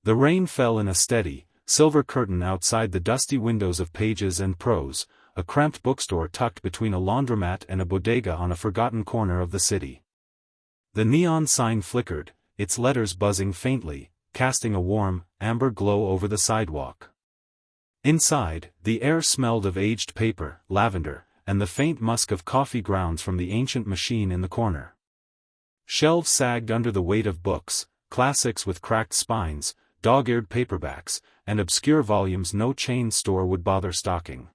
The rain fell in a steady, silver curtain outside the dusty windows of Pages and Prose, a cramped bookstore tucked between a laundromat and a bodega on a forgotten corner of the city. The neon sign flickered, its letters buzzing faintly, casting a warm, amber glow over the sidewalk. Inside, the air smelled of aged paper, lavender, and the faint musk of coffee grounds from the ancient machine in the corner. Shelves sagged under the weight of books, classics with cracked spines, dog-eared paperbacks, and obscure volumes no chain store would bother stocking.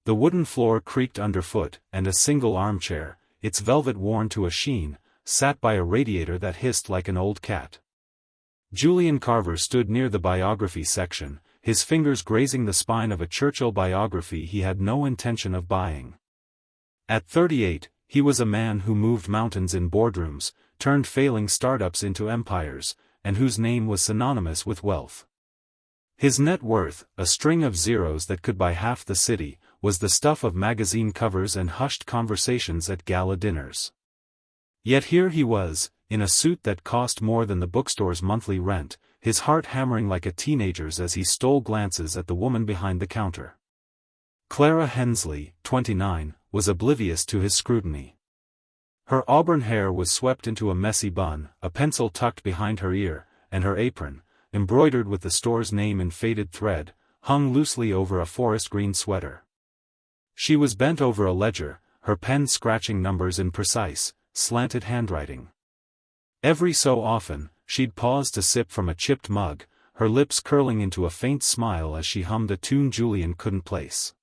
The wooden floor creaked underfoot, and a single armchair, its velvet worn to a sheen, sat by a radiator that hissed like an old cat. Julian Carver stood near the biography section, his fingers grazing the spine of a Churchill biography he had no intention of buying. At 38, he was a man who moved mountains in boardrooms, turned failing startups into empires, and whose name was synonymous with wealth. His net worth, a string of zeros that could buy half the city, was the stuff of magazine covers and hushed conversations at gala dinners. Yet here he was, in a suit that cost more than the bookstore's monthly rent, his heart hammering like a teenager's as he stole glances at the woman behind the counter. Clara Hensley, 29, was oblivious to his scrutiny. Her auburn hair was swept into a messy bun, a pencil tucked behind her ear, and her apron, embroidered with the store's name in faded thread, hung loosely over a forest green sweater. She was bent over a ledger, her pen scratching numbers in precise, slanted handwriting. Every so often, she'd pause to sip from a chipped mug, her lips curling into a faint smile as she hummed a tune Julian couldn't place.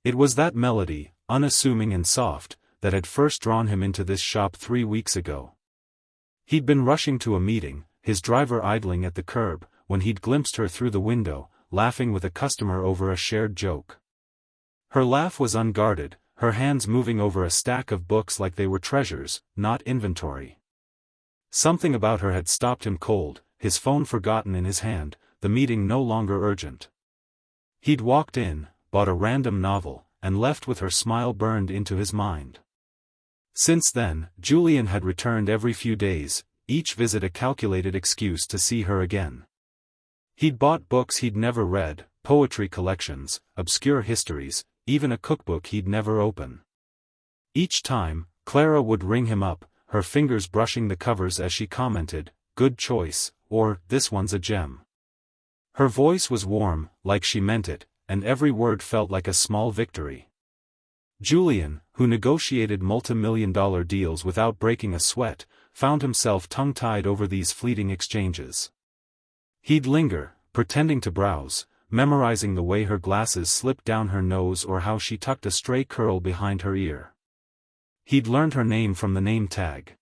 It was that melody, unassuming and soft, that had first drawn him into this shop 3 weeks ago. He'd been rushing to a meeting, his driver idling at the curb, when he'd glimpsed her through the window, laughing with a customer over a shared joke. Her laugh was unguarded, her hands moving over a stack of books like they were treasures, not inventory. Something about her had stopped him cold, his phone forgotten in his hand, the meeting no longer urgent. He'd walked in, bought a random novel, and left with her smile burned into his mind. Since then, Julian had returned every few days, each visit a calculated excuse to see her again. He'd bought books he'd never read, poetry collections, obscure histories, even a cookbook he'd never open. Each time, Clara would ring him up, her fingers brushing the covers as she commented, "Good choice," or "This one's a gem." Her voice was warm, like she meant it, and every word felt like a small victory. Julian, who negotiated multi-million-dollar deals without breaking a sweat, found himself tongue-tied over these fleeting exchanges. He'd linger, pretending to browse, memorizing the way her glasses slipped down her nose or how she tucked a stray curl behind her ear. He'd learned her name from the name tag.